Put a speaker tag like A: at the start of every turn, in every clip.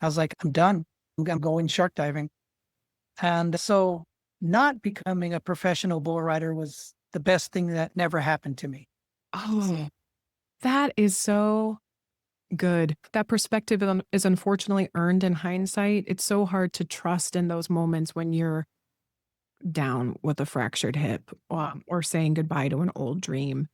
A: I was like, I'm done. I'm going shark diving. And so not becoming a professional bull rider was the best thing that never happened to me.
B: Oh, that is so good. That perspective is unfortunately earned in hindsight. It's so hard to trust in those moments when you're down with a fractured hip, or saying goodbye to an old dream,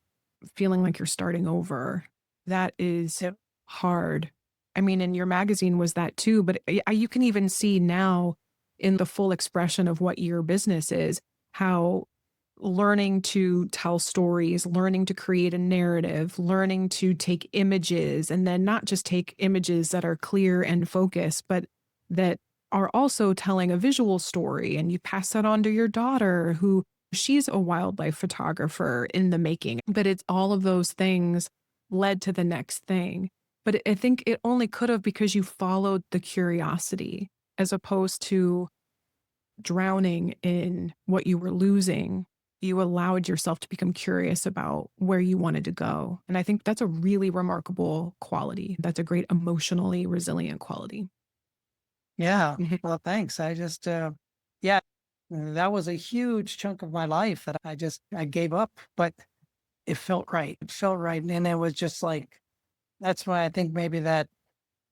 B: feeling like you're starting over. That is
A: Yep.
B: hard. I mean, and your magazine was that too, but you can even see now in the full expression of what your business is, how learning to tell stories, learning to create a narrative, learning to take images, and then not just take images that are clear and focused, but that are also telling a visual story. And you pass that on to your daughter, who she's a wildlife photographer in the making. But it's all of those things led to the next thing. But I think it only could have because you followed the curiosity as opposed to drowning in what you were losing. You allowed yourself to become curious about where you wanted to go. And I think that's a really remarkable quality. That's a great emotionally resilient quality.
A: Yeah.
B: Mhm.
A: Well, thanks. Yeah, that was a huge chunk of my life that I gave up, but it felt right. It felt right. And it was just like, that's why I think maybe that,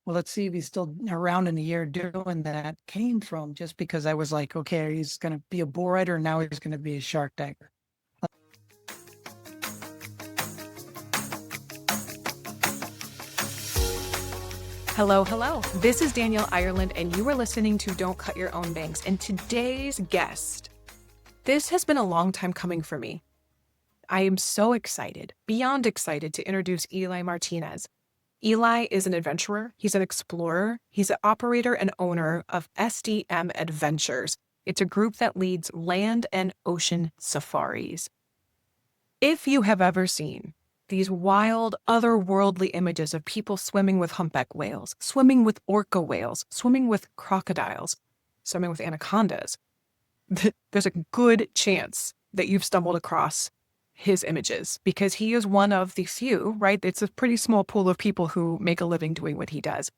A: well, let's see if he's still around in a year doing that came from just because I was like, okay, he's going to be a bull rider. And now he's going to be a shark diver.
B: Hello, hello. This is Danielle Ireland, and you are listening to Don't Cut Your Own Bangs. And today's guest, this has been a long time coming for me. I am so excited, beyond excited, to introduce Eli Martinez. Eli is an adventurer. He's an explorer. He's an operator and owner of SDM Adventures. It's a group that leads land and ocean safaris. If you have ever seen these wild, otherworldly images of people swimming with humpback whales, swimming with orca whales, swimming with crocodiles, swimming with anacondas, there's a good chance that you've stumbled across his images because he is one of the few, right? It's a pretty small pool of people who make a living doing what he does.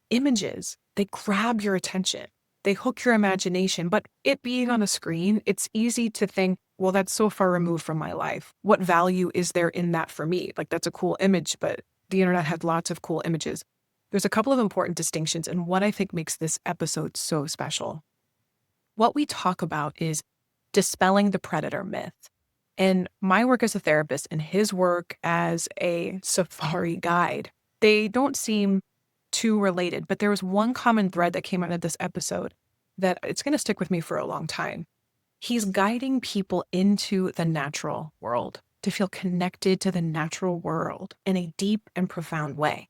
B: Images, they grab your attention, they hook your imagination, but it being on a screen, it's easy to think, well, that's so far removed from my life. What value is there in that for me? Like, that's a cool image, but the internet had lots of cool images. There's a couple of important distinctions and what I think makes this episode so special. What we talk about is dispelling the predator myth. And my work as a therapist and his work as a safari guide, they don't seem too related, but there was one common thread that came out of this episode that it's going to stick with me for a long time. He's guiding people into the natural world to feel connected to the natural world in a deep and profound way.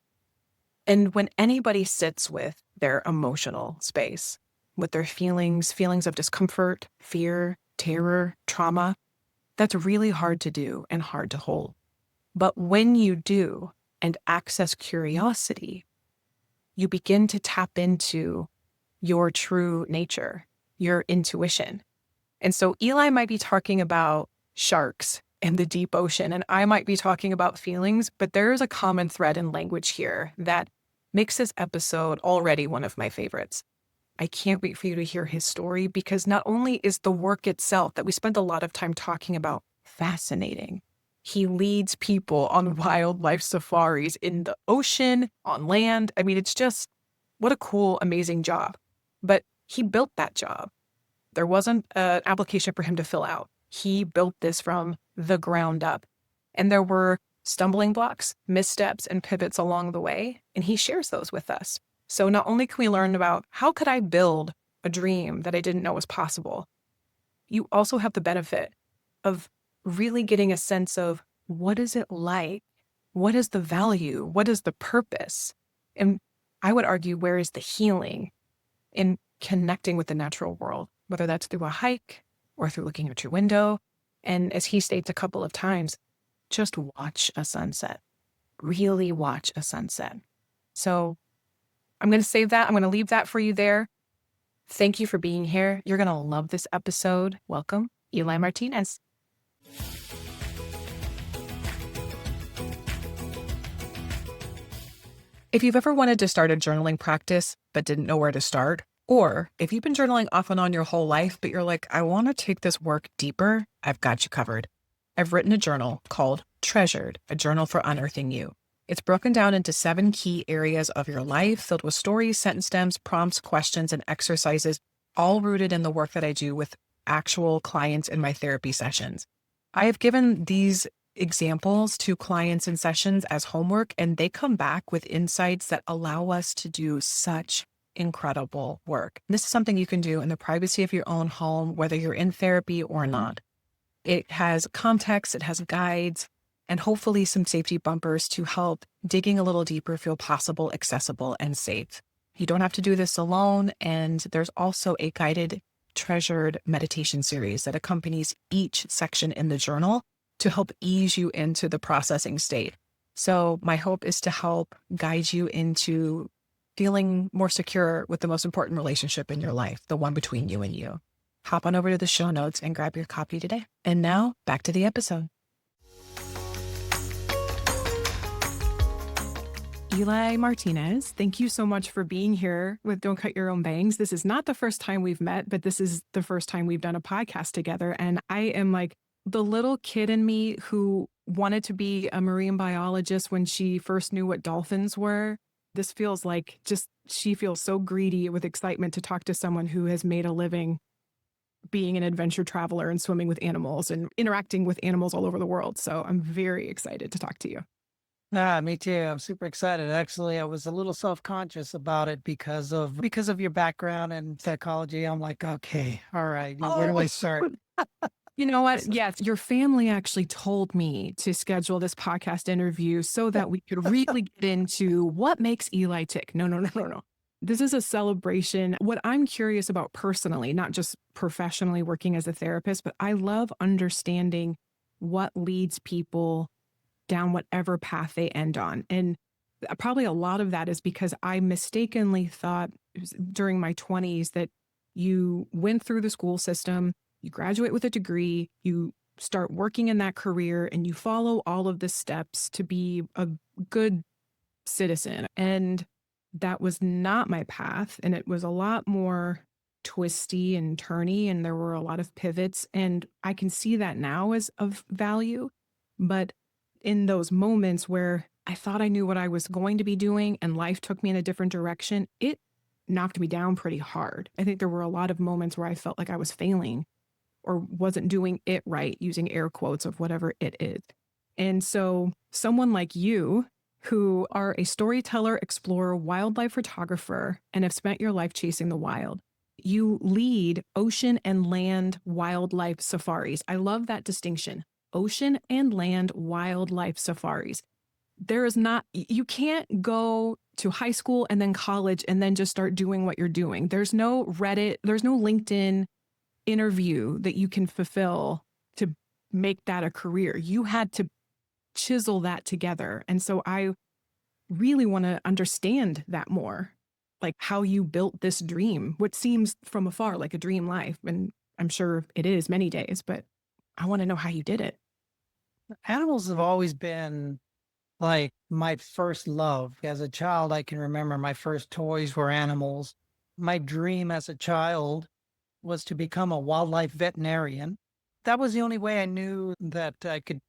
B: And when anybody sits with their emotional space, with their feelings of discomfort, fear, terror, trauma, that's really hard to do and hard to hold. But when you do and access curiosity, you begin to tap into your true nature, your intuition. And so Eli might be talking about sharks and the deep ocean, and I might be talking about feelings, but there is a common thread in language here that makes this episode already one of my favorites. I can't wait for you to hear his story because not only is the work itself that we spent a lot of time talking about fascinating, he leads people on wildlife safaris in the ocean, on land. I mean, it's just what a cool, amazing job. But he built that job. There wasn't an application for him to fill out. He built this from the ground up. And there were stumbling blocks, missteps, and pivots along the way, and he shares those with us. So not only can we learn about how could I build a dream that I didn't know was possible, you also have the benefit of really getting a sense of what is it like? What is the value? What is the purpose? And I would argue, where is the healing in connecting with the natural world, whether that's through a hike or through looking out your window. And as he states a couple of times, just watch a sunset, really watch a sunset. So I'm going to save that. I'm going to leave that for you there. Thank you for being here. You're going to love this episode. Welcome, Eli Martinez. If you've ever wanted to start a journaling practice but didn't know where to start, or if you've been journaling off and on your whole life, but you're like, I want to take this work deeper, I've got you covered. I've written a journal called Treasured, a journal for unearthing you. It's broken down into 7 key areas of your life, filled with stories, sentence stems, prompts, questions, and exercises, all rooted in the work that I do with actual clients in my therapy sessions. I have given these examples to clients in sessions as homework, and they come back with insights that allow us to do such incredible work. This is something you can do in the privacy of your own home, whether you're in therapy or not. It has context, it has guides, and hopefully some safety bumpers to help digging a little deeper feel possible, accessible, and safe. You don't have to do this alone, and there's also a guided, treasured meditation series that accompanies each section in the journal to help ease you into the processing state. So my hope is to help guide you into feeling more secure with the most important relationship in your life, the one between you and you. Hop on over to the show notes and grab your copy today. And now back to the episode. Eli Martinez, thank you so much for being here with Don't Cut Your Own Bangs. This is not the first time we've met, but this is the first time we've done a podcast together. And I am like the little kid in me who wanted to be a marine biologist when she first knew what dolphins were. This feels like just she feels so greedy with excitement to talk to someone who has made a living being an adventure traveler and swimming with animals and interacting with animals all over the world. So I'm very excited to talk to you.
A: Me too. I'm super excited. Actually, I was a little self-conscious about it because of your background and psychology. I'm like, okay, all right, where do I start?
B: You know what? Yes, your family actually told me to schedule this podcast interview so that we could really get into what makes Eli tick. No. This is a celebration. What I'm curious about personally, not just professionally working as a therapist, but I love understanding what leads people down whatever path they end on. And probably a lot of that is because I mistakenly thought during my 20s that you went through the school system, you graduate with a degree, you start working in that career, and you follow all of the steps to be a good citizen. And that was not my path. And it was a lot more twisty and turny, and there were a lot of pivots. And I can see that now as of value. But in those moments where I thought I knew what I was going to be doing and life took me in a different direction, it knocked me down pretty hard. I think there were a lot of moments where I felt like I was failing or wasn't doing it right, using air quotes of whatever it is. And so someone like you, who are a storyteller, explorer, wildlife photographer, and have spent your life chasing the wild, you lead ocean and land wildlife safaris. I love that distinction. Ocean and land wildlife safaris. There is not, you can't go to high school and then college and then just start doing what you're doing. There's no Reddit, there's no LinkedIn interview that you can fulfill to make that a career. You had to chisel that together. And so I really want to understand that more, like how you built this dream, what seems from afar like a dream life. And I'm sure it is many days, but I want to know how you did it.
A: Animals have always been like my first love. As a child, I can remember my first toys were animals. My dream as a child was to become a wildlife veterinarian. That was the only way I knew that I could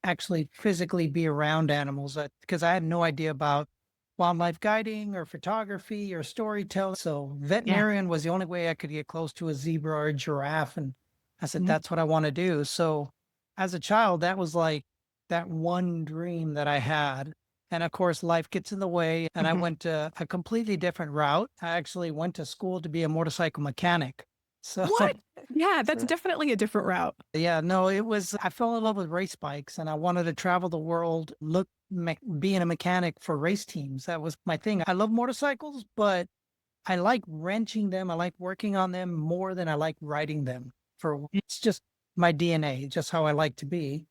A: actually physically be around animals because I had no idea about wildlife guiding or photography or storytelling. So veterinarian was the only way I could get close to a zebra or a giraffe. And I said, that's what I want to do. So as a child, that was like that one dream that I had. And of course, life gets in the way. And I went a completely different route. I actually went to school to be a motorcycle mechanic. So
B: What? Yeah, that's definitely a different route.
A: yeah, no, I fell in love with race bikes and I wanted to travel the world, being a mechanic for race teams. That was my thing. I love motorcycles, but I like wrenching them. I like working on them more than I like riding them. It's just my DNA, just how I like to be.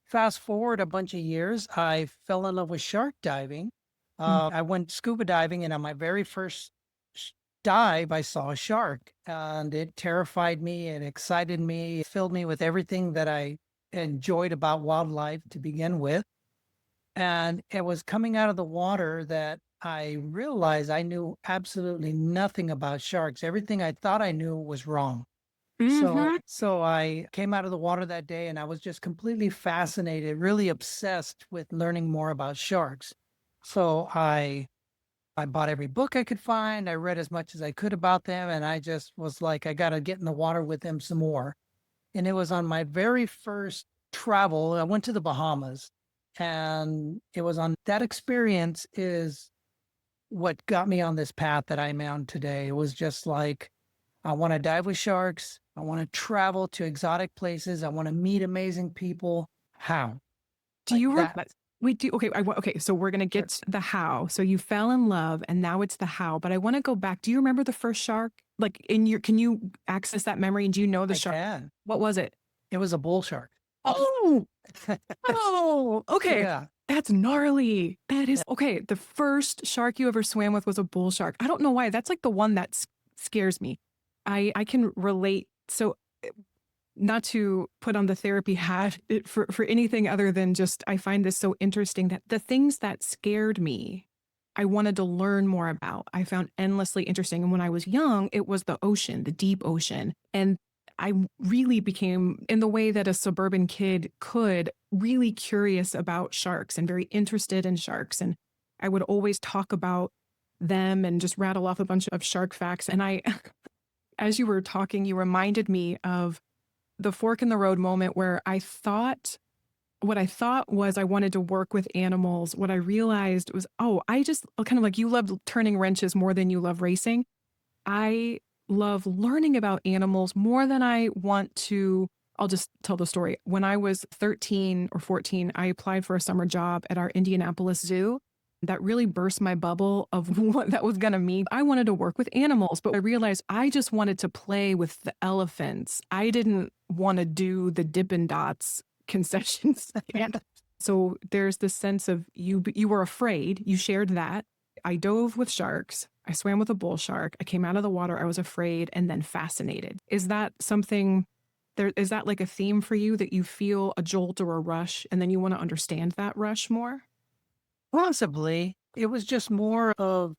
A: Fast forward a bunch of years, I fell in love with shark diving. I went scuba diving, and on my very first dive, I saw a shark, and it terrified me. It excited me. It filled me with everything that I enjoyed about wildlife to begin with. And it was coming out of the water that I realized I knew absolutely nothing about sharks. Everything I thought I knew was wrong. So
B: Hmm.
A: so I came out of the water that day and I was just completely fascinated, really obsessed with learning more about sharks. So I bought every book I could find. I read as much as I could about them and I just was like I got to get in the water with them some more. And it was on my very first travel. I went to the Bahamas and it was on that experience is what got me on this path that I'm on today. It was just like I want to dive with sharks. I want to travel to exotic places. I want to meet amazing people. How?
B: Do
A: Like
B: you
A: that.
B: remember? Wait, okay, okay, so we're gonna
A: Sure.
B: get to the how. So you fell in love, and now it's the how. But I want to go back. Do you remember the first shark? Like in your, can you access that memory? And do you know the
A: I
B: shark?
A: can.
B: What was it?
A: It was a bull shark.
B: Oh, oh, okay.
A: Yeah.
B: That's gnarly. That is okay. The first shark you ever swam with was a bull shark. I don't know why. That's like the one that scares me. I can relate. So not to put on the therapy hat for anything other than just I find this so interesting that the things that scared me, I wanted to learn more about. I found endlessly interesting. And when I was young, it was the ocean, the deep ocean. And I really became, in the way that a suburban kid could, really curious about sharks and very interested in sharks. And I would always talk about them and just rattle off a bunch of shark facts. And I, as you were talking, you reminded me of the fork in the road moment where what I thought was I wanted to work with animals. What I realized was, oh, I just kind of like you love turning wrenches more than you love racing. I love learning about animals more than I want to. I'll just tell the story. When I was 13 or 14, I applied for a summer job at our Indianapolis Zoo. That really burst my bubble of what that was going to mean. I wanted to work with animals, but I realized I just wanted to play with the elephants. I didn't want to do the Dippin' Dots concessions. And so there's this sense of you were afraid. You shared that. I dove with sharks. I swam with a bull shark. I came out of the water. I was afraid and then fascinated. Is that something there? Is that like a theme for you that you feel a jolt or a rush and then you want to understand that rush more?
A: Possibly. It was just more of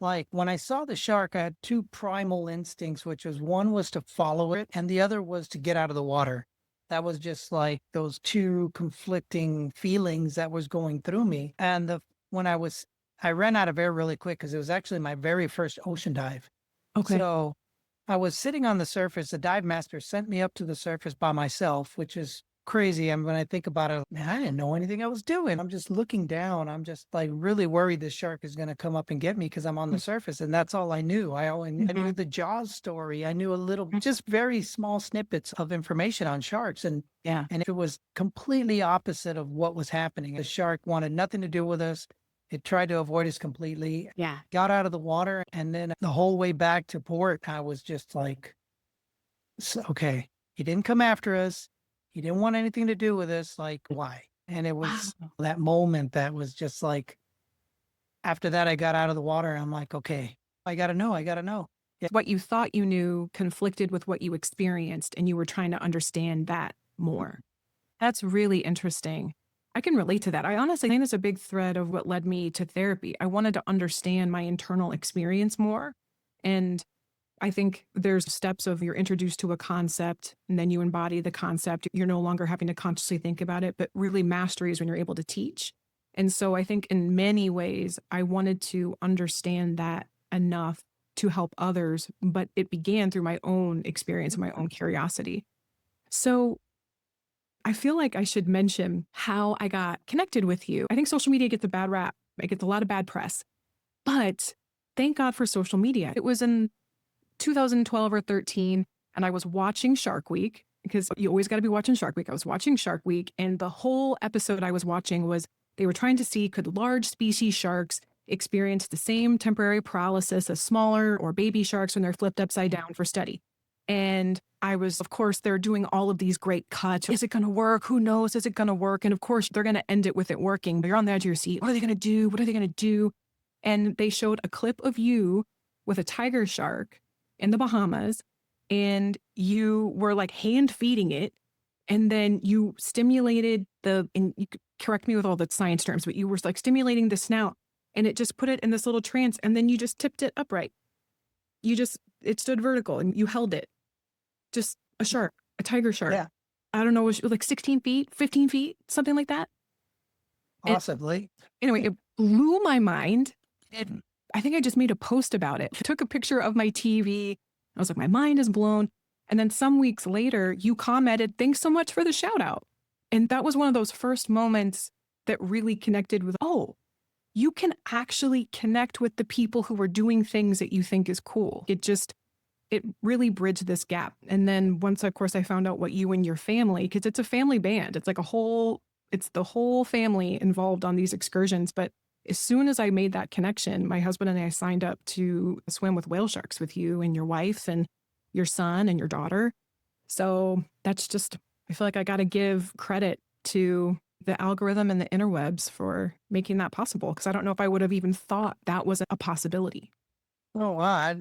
A: like when I saw the shark, I had two primal instincts, which was one was to follow it and the other was to get out of the water. That was just like those two conflicting feelings that was going through me. And when I ran out of air really quick because it was actually my very first ocean dive.
B: Okay.
A: So I was sitting on the surface. The dive master sent me up to the surface by myself, which is crazy. And when I think about it, man, I didn't know anything I was doing. I'm just looking down. I'm just like really worried this shark is going to come up and get me because I'm on the surface. And that's all I knew. I knew the Jaws story. I knew a little, just very small snippets of information on sharks.
B: Yeah.
A: And it was completely opposite of what was happening. The shark wanted nothing to do with us. It tried to avoid us completely,
B: Yeah.
A: got out of the water. And then the whole way back to port, I was just like, okay, he didn't come after us. He didn't want anything to do with us. Like, why? And it was
B: Wow.
A: that moment that was just like, after that, I got out of the water. I'm like, okay, I got to know. I got to know. Yeah.
B: What you thought you knew conflicted with what you experienced, and you were trying to understand that more. That's really interesting. I can relate to that. I honestly think it's a big thread of what led me to therapy. I wanted to understand my internal experience more. And I think there's steps of you're introduced to a concept and then you embody the concept. You're no longer having to consciously think about it, but really mastery is when you're able to teach. And so I think in many ways, I wanted to understand that enough to help others, but it began through my own experience and my own curiosity. So I feel like I should mention how I got connected with you. I think social media gets a bad rap. It gets a lot of bad press, but thank God for social media. It was in 2012 or 13, and I was watching Shark Week because you always got to be watching Shark Week. I was watching Shark Week, and the whole episode I was watching was they were trying to see could large species sharks experience the same temporary paralysis as smaller or baby sharks when they're flipped upside down for study. And I was, of course, they're doing all of these great cuts. Is it going to work? Who knows? Is it going to work? And of course, they're going to end it with it working. But you're on the edge of your seat. What are they going to do? What are they going to do? And they showed a clip of you with a tiger shark in the Bahamas, and you were like hand feeding it. And then you stimulated and correct me with all the science terms, but you were like stimulating the snout and it just put it in this little trance. And then you just tipped it upright. It stood vertical and you held it. Just a shark, a tiger shark.
A: Yeah,
B: I don't know, it was like 16 feet, 15 feet, something like that. And
A: possibly.
B: anyway, it blew my mind. I think I just made a post about it. I took a picture of my TV. I was like, my mind is blown. And then some weeks later, you commented, thanks so much for the shout out. And that was one of those first moments that really connected with, oh, you can actually connect with the people who are doing things that you think is cool. It really bridged this gap. And then once, of course, I found out what you and your family, because it's a family band. It's like it's the whole family involved on these excursions. But as soon as I made that connection, my husband and I signed up to swim with whale sharks with you and your wife and your son and your daughter. So that's just, I feel like I got to give credit to the algorithm and the interwebs for making that possible. Because I don't know if I would have even thought that was a possibility.
A: Oh, wow.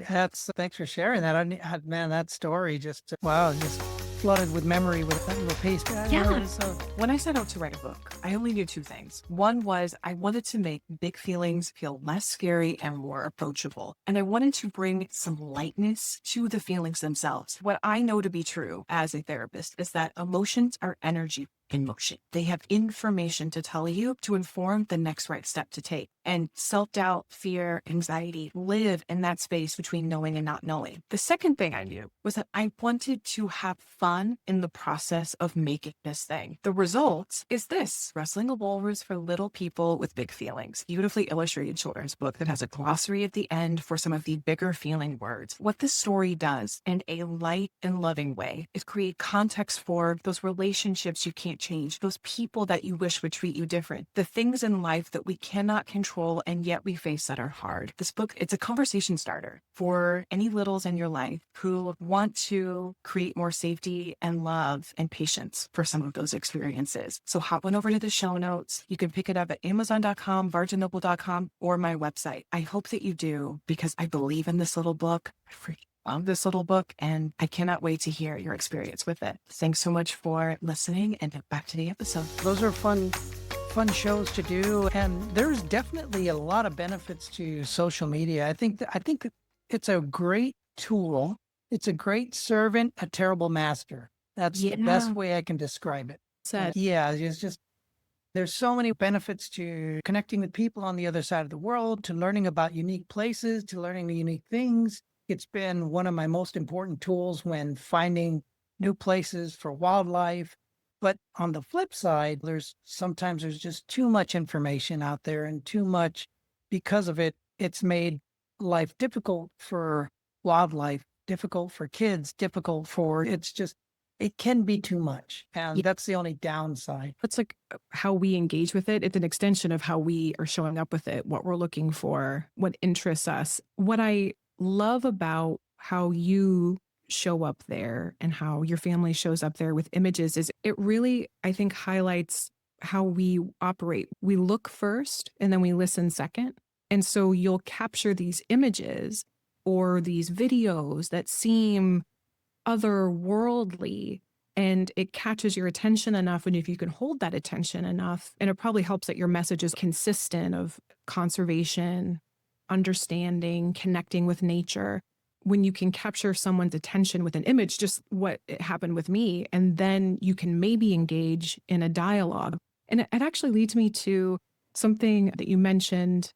A: Thanks for sharing that. Man, that story just, wow, just flooded with memory with that little pace.
C: Yeah. So when I set out to write a book, I only knew two things. One was I wanted to make big feelings feel less scary and more approachable. And I wanted to bring some lightness to the feelings themselves. What I know to be true as a therapist is that emotions are energy in motion. They have information to tell you to inform the next right step to take. And self-doubt, fear, anxiety live in that space between knowing and not knowing. The second thing I knew was that I wanted to have fun in the process of making this thing. The result is this: Wrestling a Walrus for Little People with Big Feelings, beautifully illustrated children's book that has a glossary at the end for some of the bigger feeling words. What this story does in a light and loving way is create context for those relationships you can't change, those people that you wish would treat you different, the things in life that we cannot control and yet we face that are hard. This book, it's a conversation starter for any littles in your life who want to create more safety and love and patience for some of those experiences. So hop on over to the show notes. You can pick it up at Amazon.com, BarnesandNoble.com, or my website. I hope that you do, because I believe in this little book. I freaking love this little book, and I cannot wait to hear your experience with it. Thanks so much for listening, and back to the episode.
A: Those are fun shows to do, and there's definitely a lot of benefits to social media. I think it's a great tool. It's a great servant, a terrible master. That's the best way I can describe it. Yeah, it's just there's so many benefits to connecting with people on the other side of the world, to learning about unique places, to learning unique things. It's been one of my most important tools when finding new places for wildlife. But on the flip side, sometimes there's just too much information out there, and too much, because of it, it's made life difficult for wildlife, difficult for kids, it can be too much. And that's the only downside.
B: It's like how we engage with it. It's an extension of how we are showing up with it, what we're looking for, what interests us. What I love about how you show up there and how your family shows up there with images is it really, I think, highlights how we operate. We look first and then we listen second. And so you'll capture these images or these videos that seem otherworldly, and it catches your attention enough. And if you can hold that attention enough, and it probably helps that your message is consistent of conservation, understanding, connecting with nature. When you can capture someone's attention with an image, just what happened with me, and then you can maybe engage in a dialogue. And it actually leads me to something that you mentioned,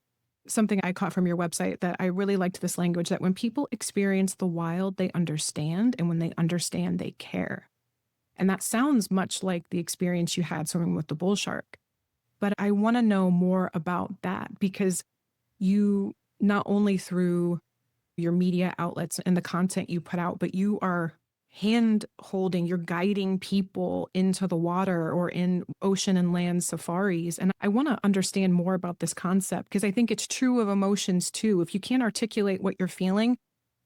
B: something I caught from your website that I really liked, this language that when people experience the wild, they understand. And when they understand, they care. And that sounds much like the experience you had swimming with the bull shark. But I want to know more about that, because you, not only through your media outlets and the content you put out, but you are hand holding, you're guiding people into the water or in ocean and land safaris. And I want to understand more about this concept, because I think it's true of emotions too. If you can't articulate what you're feeling,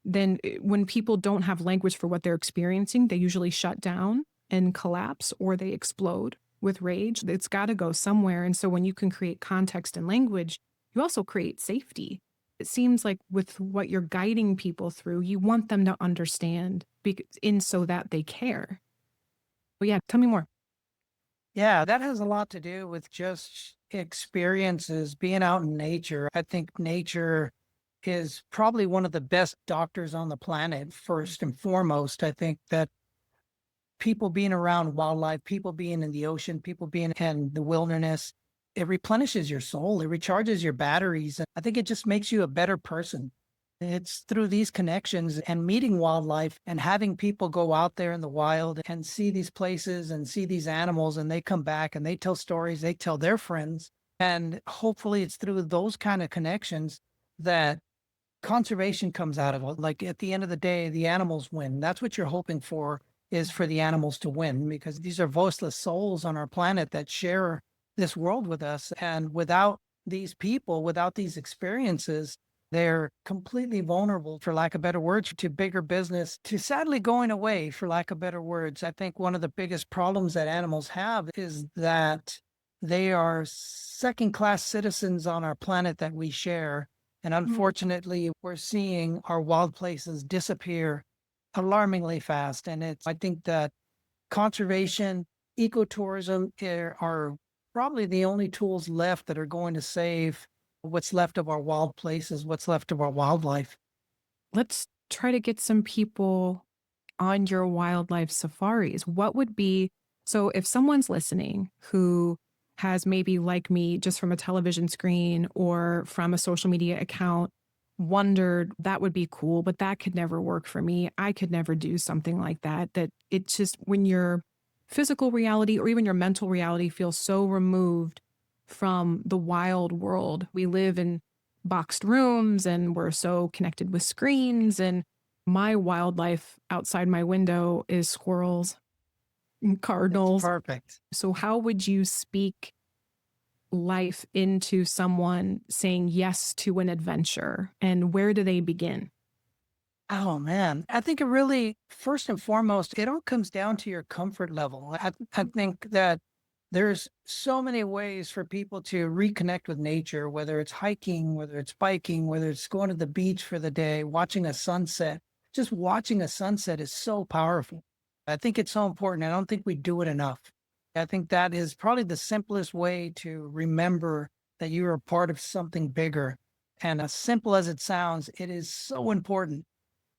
B: then when people don't have language for what they're experiencing, they usually shut down and collapse, or they explode with rage. It's got to go somewhere. And so when you can create context and language, you also create safety. It seems like with what you're guiding people through, you want them to understand so that they care. But yeah, tell me more.
A: Yeah, that has a lot to do with just experiences, being out in nature. I think nature is probably one of the best doctors on the planet, first and foremost. I think that people being around wildlife, people being in the ocean, people being in the wilderness, it replenishes your soul, it recharges your batteries. I think it just makes you a better person. It's through these connections and meeting wildlife and having people go out there in the wild and see these places and see these animals, and they come back and they tell stories, they tell their friends. And hopefully it's through those kind of connections that conservation comes out of it. Like at the end of the day, the animals win. That's what you're hoping for, is for the animals to win, because these are voiceless souls on our planet that share this world with us. And without these people, without these experiences, they're completely vulnerable, for lack of better words, to bigger business, to sadly going away, for lack of better words. I think one of the biggest problems that animals have is that they are second class citizens on our planet that we share. And unfortunately, we're seeing our wild places disappear alarmingly fast. And I think that conservation, ecotourism are probably the only tools left that are going to save what's left of our wild places, what's left of our wildlife.
B: Let's try to get some people on your wildlife safaris. What would be so if someone's listening who has maybe like me just from a television screen or from a social media account wondered that would be cool, but that could never work for me. I could never do something like that. That it's just when your physical reality or even your mental reality feels so removed from the wild world. We live in boxed rooms and we're so connected with screens. And my wildlife outside my window is squirrels and
A: It's
B: cardinals.
A: perfect.
B: So, how would you speak life into someone saying yes to an adventure? And where do they begin?
A: Oh man, I think it really, first and foremost, it all comes down to your comfort level. I think that there's so many ways for people to reconnect with nature, whether it's hiking, whether it's biking, whether it's going to the beach for the day, watching a sunset. Just watching a sunset is so powerful. I think it's so important. I don't think we do it enough. I think that is probably the simplest way to remember that you are a part of something bigger. And as simple as it sounds, it is so important.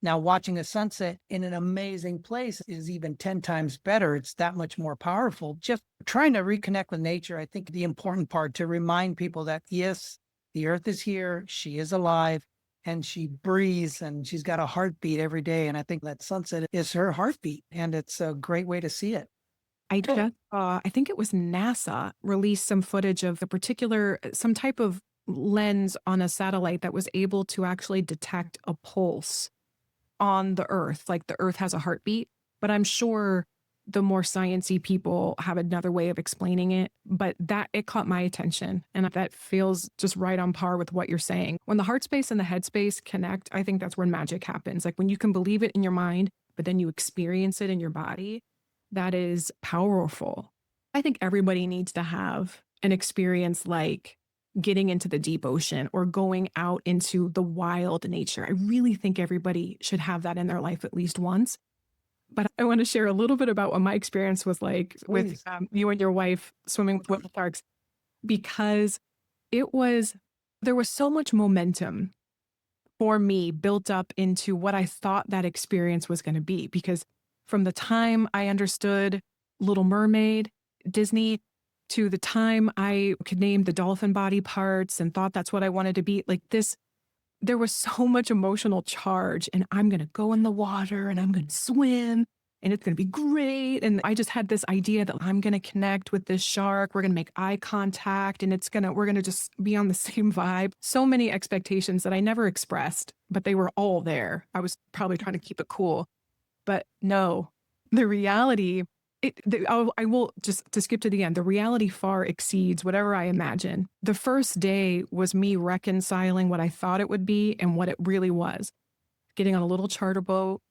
A: Now, watching a sunset in an amazing place is even 10 times better. It's that much more powerful. Just trying to reconnect with nature, I think the important part to remind people that, yes, the earth is here, she is alive, and she breathes, and she's got a heartbeat every day. And I think that sunset is her heartbeat, and it's a great way to see it.
B: I just saw, I think it was NASA released some footage of a particular, some type of lens on a satellite that was able to actually detect a pulse on the earth. Like the earth has a heartbeat, but I'm sure the more sciencey people have another way of explaining it. But that it caught my attention. And that feels just right on par with what you're saying. When the heart space and the head space connect, I think that's where magic happens. Like when you can believe it in your mind, but then you experience it in your body, that is powerful. I think everybody needs to have an experience like getting into the deep ocean or going out into the wild nature. I really think everybody should have that in their life at least once. But I want to share a little bit about what my experience was like with
A: Please.
B: you and your wife swimming with whale sharks, because there was so much momentum for me built up into what I thought that experience was going to be. Because from the time I understood Little Mermaid, Disney, to the time I could name the dolphin body parts and thought that's what I wanted to be, like this, there was so much emotional charge. And I'm going to go in the water and I'm going to swim and it's going to be great. And I just had this idea that I'm going to connect with this shark. We're going to make eye contact and we're going to just be on the same vibe. So many expectations that I never expressed, but they were all there. I was probably trying to keep it cool. But no, the reality, I will just to skip to the end. The reality far exceeds whatever I imagine. The first day was me reconciling what I thought it would be and what it really was. Getting on a little charter boat,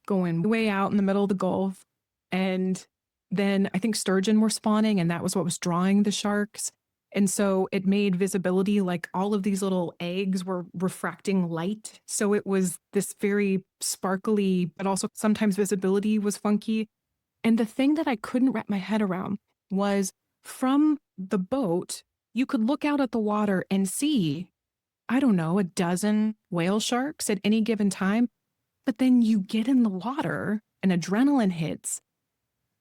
B: going way out in the middle of the Gulf. And then I think sturgeon were spawning, and that was what was drawing the sharks. And so it made visibility like all of these little eggs were refracting light. So it was this very sparkly, but also sometimes visibility was funky. And the thing that I couldn't wrap my head around was from the boat, you could look out at the water and see, I don't know, a dozen whale sharks at any given time. But then you get in the water and adrenaline hits,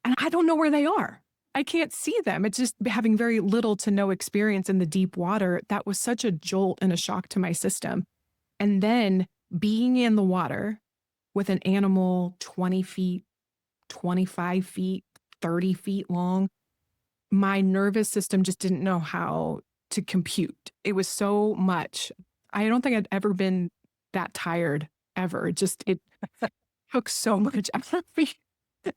B: and I don't know where they are. I can't see them. It's just having very little to no experience in the deep water. That was such a jolt and a shock to my system. And then being in the water with an animal 20 feet, 25 feet, 30 feet long, my nervous system just didn't know how to compute. It was so much. I don't think I'd ever been that tired ever. It took so much out of me.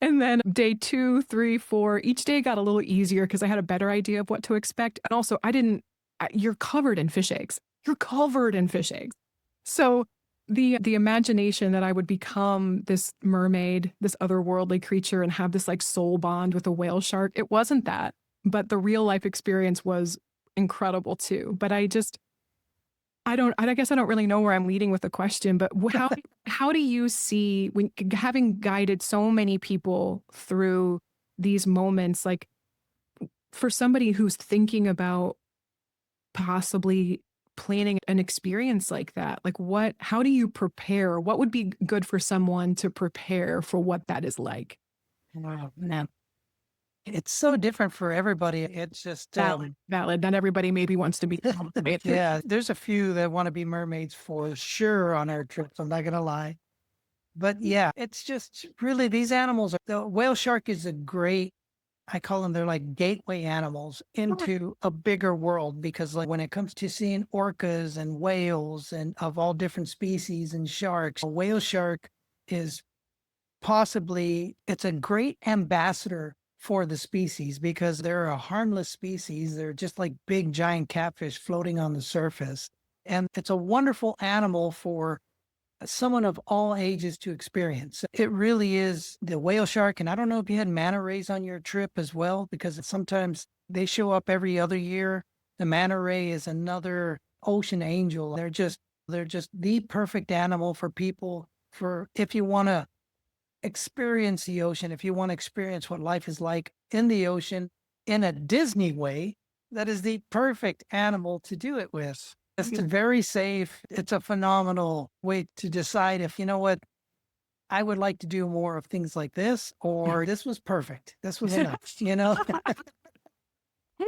B: And then day 2, 3, 4, each day got a little easier because I had a better idea of what to expect. And also you're covered in fish eggs. You're covered in fish eggs. So the imagination that I would become this mermaid, this otherworldly creature, and have this like soul bond with a whale shark, it wasn't that. But the real life experience was incredible too. But I guess I don't really know where I'm leading with the question, but how do you see, when having guided so many people through these moments, like for somebody who's thinking about possibly planning an experience like that, like how do you prepare? What would be good for someone to prepare for what that is like?
A: Wow, man. It's so different for everybody. It's just,
B: Valid. Not everybody maybe wants to be.
A: yeah, there's a few that want to be mermaids for sure on our trips. I'm not going to lie. But yeah, it's just really these animals. The whale shark is I call them, they're like gateway animals into a bigger world, because like when it comes to seeing orcas and whales and of all different species and sharks, a whale shark is it's a great ambassador for the species, because they're a harmless species. They're just like big giant catfish floating on the surface. And it's a wonderful animal for someone of all ages to experience. It really is the whale shark. And I don't know if you had manta rays on your trip as well, because sometimes they show up every other year. The manta ray is another ocean angel. They're just the perfect animal for people, for if you want to experience the ocean, if you want to experience what life is like in the ocean in a Disney way, that is the perfect animal to do it with. It's very safe. It's a phenomenal way to decide if, you know what, I would like to do more of things like this, or this was perfect. This was enough, you know?
B: I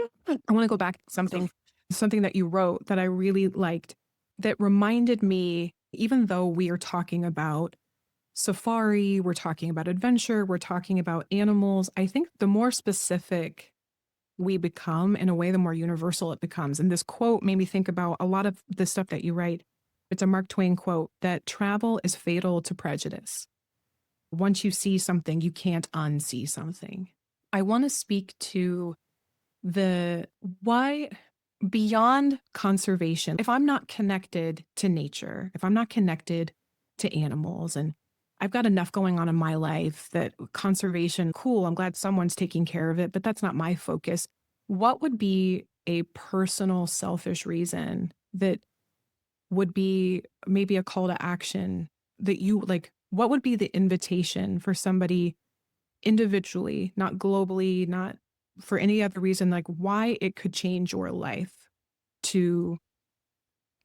B: want to go back to something that you wrote that I really liked, that reminded me, even though we are talking about safari, we're talking about adventure, we're talking about animals, I think the more specific we become, in a way, the more universal it becomes. And this quote made me think about a lot of the stuff that you write. It's a Mark Twain quote, that travel is fatal to prejudice. Once you see something, you can't unsee something. I want to speak to the why beyond conservation. If I'm not connected to nature, if I'm not connected to animals, and I've got enough going on in my life that conservation, cool, I'm glad someone's taking care of it, but that's not my focus. What would be a personal, selfish reason that would be maybe a call to action that you like? What would be the invitation for somebody individually, not globally, not for any other reason, like why it could change your life to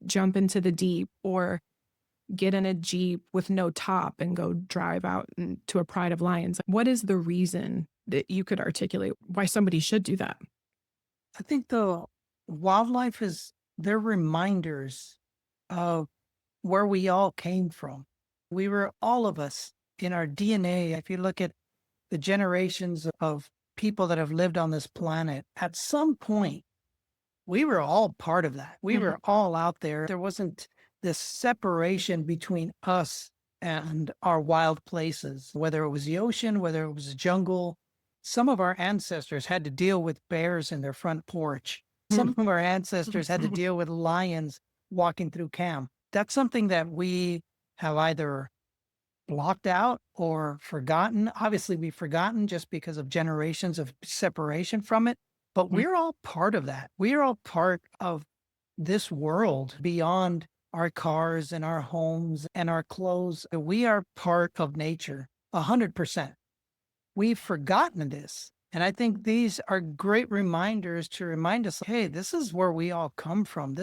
B: jump into the deep or get in a Jeep with no top and go drive out to a pride of lions? What is the reason that you could articulate why somebody should do that?
A: I think the wildlife they're reminders of where we all came from. We were, all of us, in our DNA. If you look at the generations of people that have lived on this planet, at some point, we were all part of that. We were all out there. There wasn't this separation between us and our wild places, whether it was the ocean, whether it was the jungle. Some of our ancestors had to deal with bears in their front porch. Some of our ancestors had to deal with lions walking through camp. That's something that we have either blocked out or forgotten. Obviously, we've forgotten just because of generations of separation from it, but we're all part of that. We are all part of this world beyond our cars and our homes and our clothes. We are part of nature, 100%. We've forgotten this. And I think these are great reminders to remind us, hey, this is where we all come from.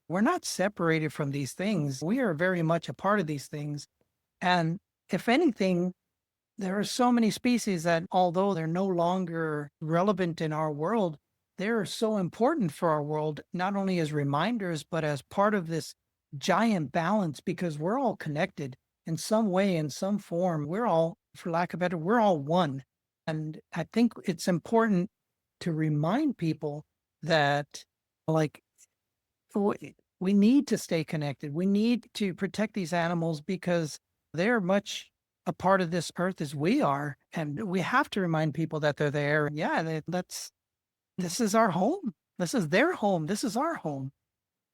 A: We're not separated from these things. We are very much a part of these things. And if anything, there are so many species that, although they're no longer relevant in our world, they're so important for our world, not only as reminders, but as part of this giant balance because we're all connected in some way, in some form. We're all, for lack of better, we're all one. And I think it's important to remind people that, like, we need to stay connected. We need to protect these animals because they're much a part of this earth as we are. And we have to remind people that they're there. Yeah, this is our home. This is their home. This is our home.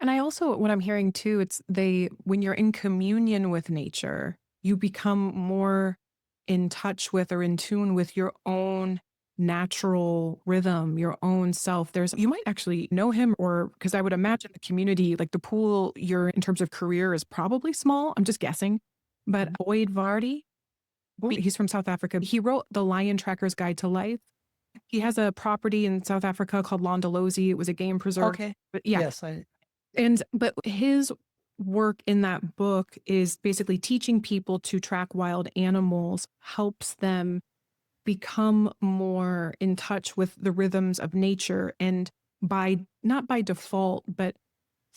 B: And I also, what I'm hearing too, when you're in communion with nature, you become more in touch with or in tune with your own natural rhythm, your own self. You might actually know him, or because I would imagine the community, like the pool you're in terms of career is probably small. I'm just guessing. But Boyd Vardy, he's from South Africa. He wrote The Lion Tracker's Guide to Life. He has a property in South Africa called Londolozi. It was a game preserve.
A: Okay.
B: But yeah.
A: Yes.
B: But his work in that book is basically teaching people to track wild animals, helps them become more in touch with the rhythms of nature. And not by default, but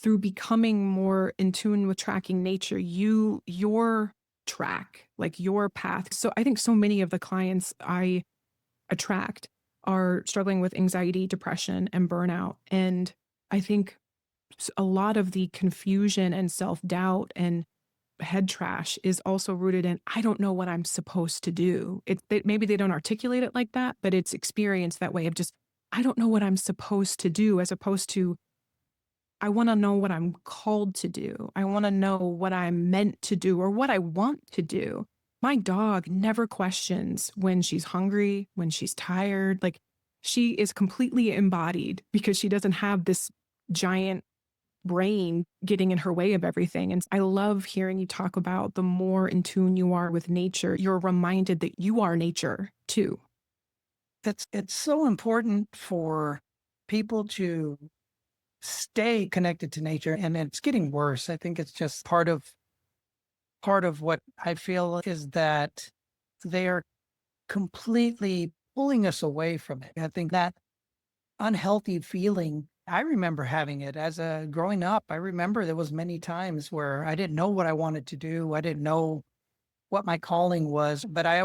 B: through becoming more in tune with tracking nature, your track, like your path. So I think so many of the clients I attract are struggling with anxiety, depression, and burnout. And I think a lot of the confusion and self-doubt and head trash is also rooted in, I don't know what I'm supposed to do. Maybe they don't articulate it like that, but it's experienced that way of just, I don't know what I'm supposed to do, as opposed to, I want to know what I'm called to do. I want to know what I'm meant to do or what I want to do. My dog never questions when she's hungry, when she's tired. Like, she is completely embodied because she doesn't have this giant brain getting in her way of everything. And I love hearing you talk about the more in tune you are with nature, you're reminded that you are nature too.
A: It's so important for people to stay connected to nature, and it's getting worse. I think it's just part of what I feel is that they are completely pulling us away from it. I think that unhealthy feeling, I remember having it as a growing up. I remember there was many times where I didn't know what I wanted to do. I didn't know what my calling was, but I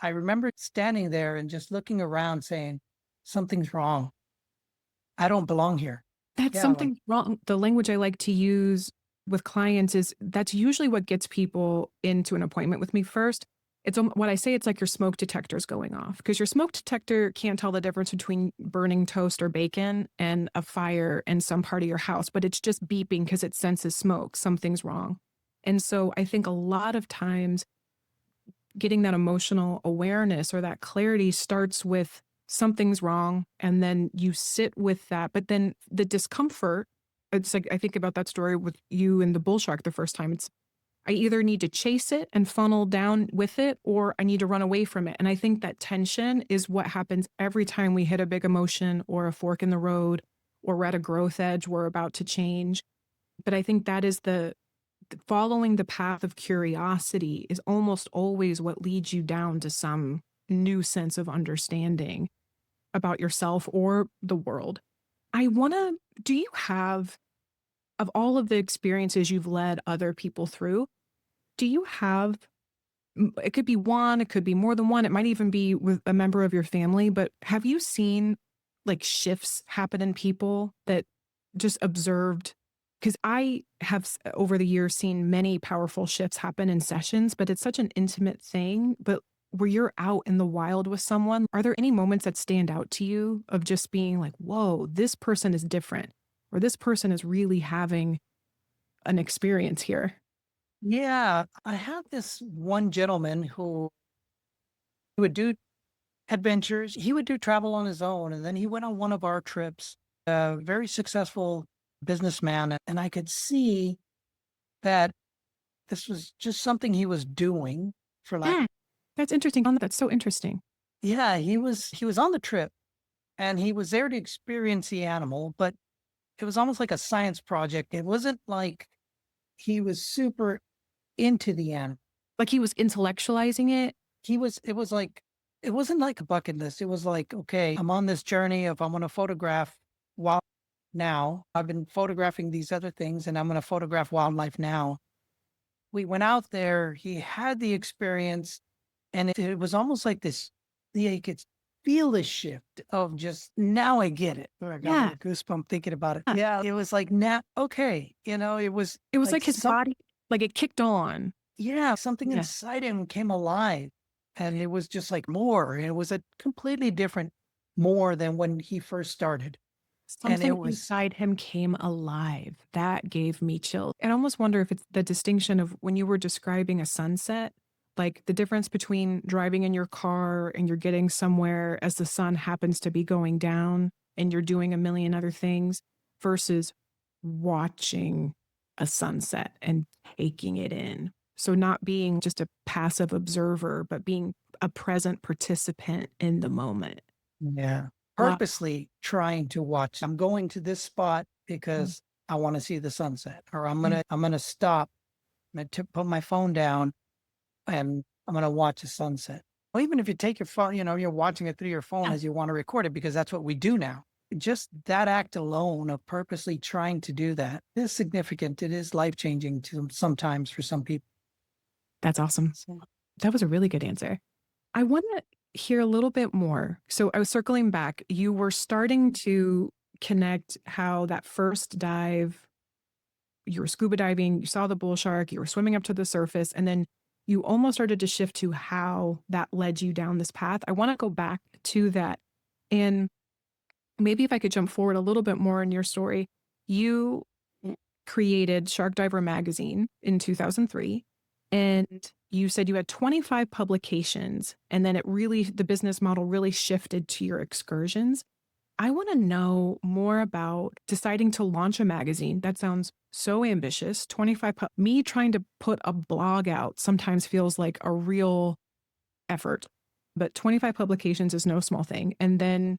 A: remember standing there and just looking around saying, something's wrong. I don't belong here.
B: That's
A: Yeah,
B: something wrong. The language I like to use with clients is that's usually what gets people into an appointment with me first. It's what I say, it's like your smoke detector's going off, because your smoke detector can't tell the difference between burning toast or bacon and a fire in some part of your house, but it's just beeping because it senses smoke. Something's wrong. And so I think a lot of times getting that emotional awareness or that clarity starts with something's wrong. And then you sit with that. But then the discomfort, it's like, I think about that story with you and the bull shark the first time. I either need to chase it and funnel down with it, or I need to run away from it. And I think that tension is what happens every time we hit a big emotion or a fork in the road, or we're at a growth edge, we're about to change. But I think that is following the path of curiosity is almost always what leads you down to some new sense of understanding about yourself or the world. Do you have, of all of the experiences you've led other people through, do you have, it could be one, it could be more than one, it might even be with a member of your family, but have you seen like shifts happen in people that just observed? Because I have over the years seen many powerful shifts happen in sessions, but it's such an intimate thing. But where you're out in the wild with someone, are there any moments that stand out to you of just being like, whoa, this person is different, or this person is really having an experience here?
A: Yeah, I have this one gentleman who would do adventures. He would do travel on his own. And then he went on one of our trips, a very successful businessman. And I could see that this was just something he was doing for like,
B: That's interesting. That's so interesting.
A: Yeah, he was on the trip and he was there to experience the animal, but it was almost like a science project. It wasn't like he was super into the animal.
B: Like he was intellectualizing it?
A: It wasn't like a bucket list. It was like, okay, I'm on this journey of I'm going to photograph wild now. I've been photographing these other things and I'm going to photograph wildlife now. We went out there, he had the experience, and it was almost like this, yeah, you could feel the shift of just now I get it. Oh, I got a
B: Yeah.
A: little goosebump thinking about it. Yeah. It was like now, okay, it was
B: It was
A: like
B: like his body, like it kicked on.
A: yeah, something
B: Yeah.
A: inside him came alive. And it was just like more. It was a completely different more than when he first started. And
B: Something
A: it was,
B: inside him came alive. That gave me chills. And I almost wonder if it's the distinction of when you were describing a sunset, like the difference between driving in your car and you're getting somewhere as the sun happens to be going down and you're doing a million other things versus watching a sunset and taking it in. So not being just a passive observer, but being a present participant in the moment.
A: yeah,
B: Wow.
A: purposely trying to watch. I'm going to this spot
B: Mm,
A: because I want to see the sunset, or
B: mm.
A: I'm gonna stop. I'm gonna put my phone down and I'm gonna watch the sunset. Well, even if you take your phone, you're watching it through your phone
B: Yeah,
A: as you want to record it because that's what we do now. Just that act alone of purposely trying to do that is significant. It is life changing to sometimes for some people.
B: that's awesome.
A: So,
B: That was a really good answer. I want to hear a little bit more. So I was circling back. You were starting to connect how that first dive, you were scuba diving, you saw the bull shark, you were swimming up to the surface, and then you almost started to shift to how that led you down this path. I want to go back to that. And maybe if I could jump forward a little bit more in your story, you created Shark Diver magazine in 2003 and you said you had 25 publications and then the business model really shifted to your excursions. I want to know more about deciding to launch a magazine. That sounds so ambitious. Me trying to put a blog out sometimes feels like a real effort, but 25 publications is no small thing. And then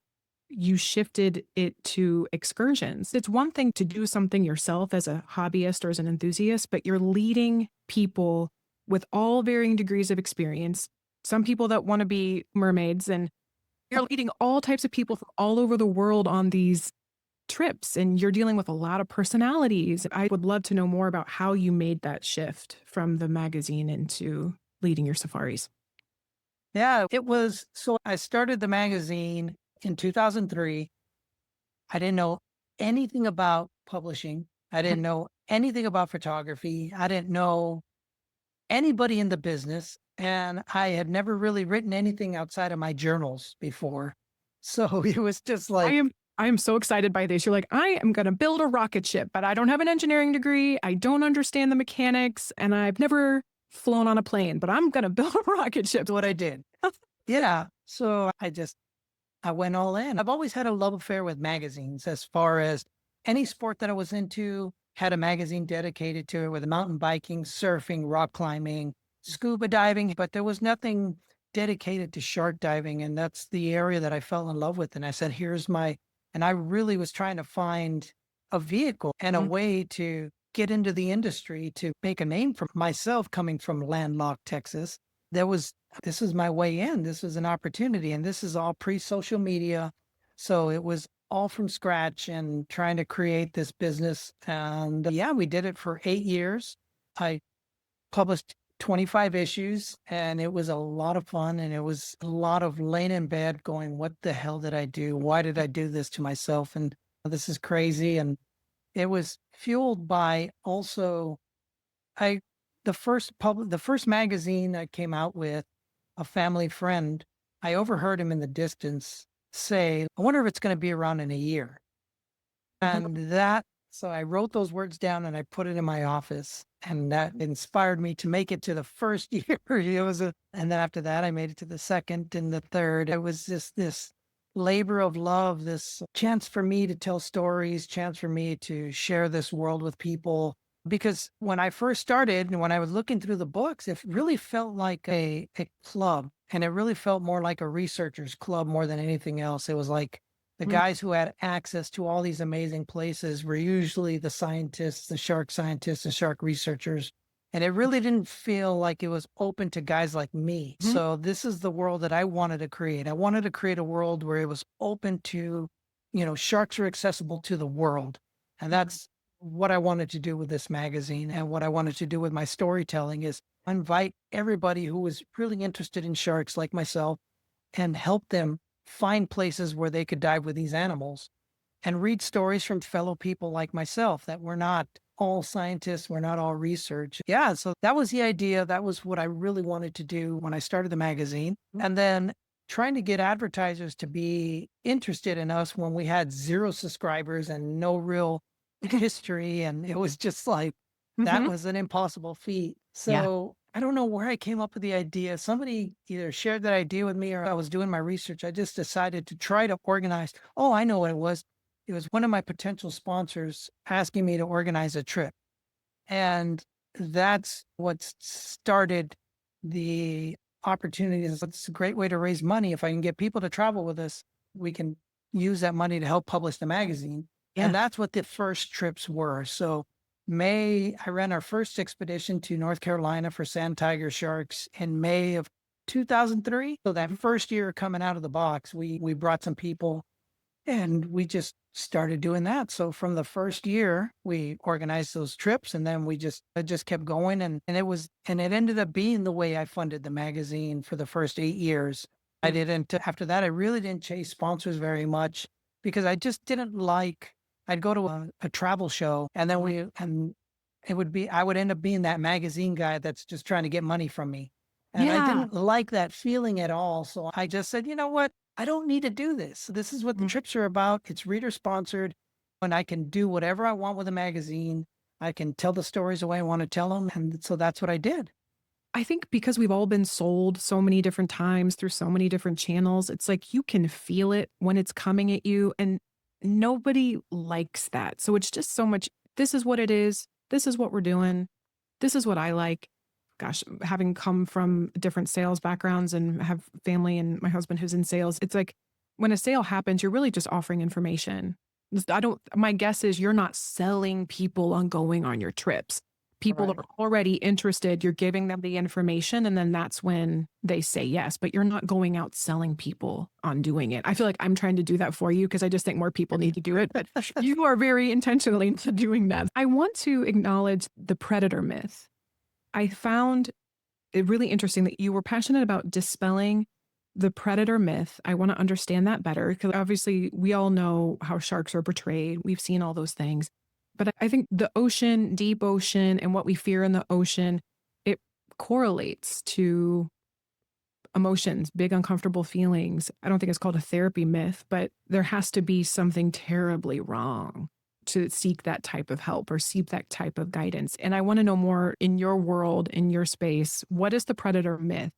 B: you shifted it to excursions. It's one thing to do something yourself as a hobbyist or as an enthusiast, but you're leading people with all varying degrees of experience. Some people that want to be mermaids, and you're leading all types of people from all over the world on these trips, and you're dealing with a lot of personalities. I would love to know more about how you made that shift from the magazine into leading your safaris.
A: yeah, it was. So I started the magazine in 2003. I didn't know anything about publishing. I didn't know anything about photography. I didn't know anybody in the business. And I had never really written anything outside of my journals before. So it was just
B: I
A: like,
B: am I am so excited by this. You're like, I am going to build a rocket ship, but I don't have an engineering degree. I don't understand the mechanics, and I've never flown on a plane, but I'm going to build a rocket ship.
A: what I did. Yeah. So I went all in. I've always had a love affair with magazines as far as any sport that I was into had a magazine dedicated to it with mountain biking, surfing, rock climbing, scuba diving, but there was nothing dedicated to shark diving. And that's the area that I fell in love with. And I said, and I really was trying to find a vehicle and a
B: Mhm.
A: way to get into the industry to make a name for myself coming from landlocked Texas. There was this is my way in. This was an opportunity. And this is all pre social media. So it was all from scratch and trying to create this business. And yeah, we did it for 8 years. I published 25 issues and it was a lot of fun. And it was a lot of laying in bed going, what the hell did I do? Why did I do this to myself? And this is crazy. And it was fueled by also I the first magazine I came out with, a family friend, I overheard him in the distance say, I wonder if it's going to be around in a year. And so I wrote those words down and I put it in my office. And that inspired me to make it to the first year. And then after that, I made it to the second and the third. It was just this labor of love, this chance for me to tell stories, chance for me to share this world with people. Because when I first started and when I was looking through the books, it really felt like a club, and it really felt more like a researcher's club more than anything else. It was like the
C: Mm.
A: guys who had access to all these amazing places were usually the scientists, the shark researchers. And it really didn't feel like it was open to guys like me.
C: Mhm.
A: So this is the world that I wanted to create. I wanted to create a world where it was open to, sharks are accessible to the world. And that's what I wanted to do with this magazine, and what I wanted to do with my storytelling is invite everybody who was really interested in sharks like myself and help them find places where they could dive with these animals and read stories from fellow people like myself, that we're not all scientists, we're not all research. Yeah, so that was the idea. That was what I really wanted to do when I started the magazine. And then trying to get advertisers to be interested in us when we had 0 subscribers and no real history. And it was just like, that
C: Mhm.
A: was an impossible feat.
C: Yeah.
A: So I don't know where I came up with the idea. Somebody either shared that idea with me or I was doing my research. I just decided to try to organize. Oh, I know what it was. It was one of my potential sponsors asking me to organize a trip. And that's what started the opportunities. It's a great way to raise money. If I can get people to travel with us, we can use that money to help publish the magazine.
C: Yeah.
A: And that's what the first trips were. So I ran our first expedition to North Carolina for sand tiger sharks in May of 2003. So that first year coming out of the box, we brought some people and we just started doing that. So from the first year, we organized those trips, and then it just kept going. And it ended up being the way I funded the magazine for the first 8 years. I
C: Mm.
A: didn't, after that, I really didn't chase sponsors very much because I just didn't like, I'd go to a travel show and then I would end up being that magazine guy that's just trying to get money from me. And I
C: Yeah.
A: didn't like that feeling at all. So I just said, you know what? I don't need to do this. This is what the
C: Mm.
A: trips are about. It's reader sponsored, and I can do whatever I want with a magazine. I can tell the stories the way I want to tell them. And so that's what I did.
B: I think because we've all been sold so many different times through so many different channels, it's like you can feel it when it's coming at you, and nobody likes that. So it's just so much. This is what it is. This is what we're doing. This is what I like. Gosh, having come from different sales backgrounds and have family and my husband who's in sales, it's like when a sale happens, you're really just offering information. My guess is you're not selling people on going on your trips. People
A: Right.
B: are already interested. You're giving them the information, and then that's when they say yes. But you're not going out selling people on doing it. I feel like I'm trying to do that for you because I just think more people need to do it. But you are very intentionally into doing that. I want to acknowledge the predator myth. I found it really interesting that you were passionate about dispelling the predator myth. I want to understand that better because obviously we all know how sharks are portrayed. We've seen all those things. But I think the ocean, deep ocean, and what we fear in the ocean, it correlates to emotions, big uncomfortable feelings. I don't think it's called a therapy myth, but there has to be something terribly wrong to seek that type of help or seek that type of guidance. And I want to know more in your world, in your space. What is the predator myth?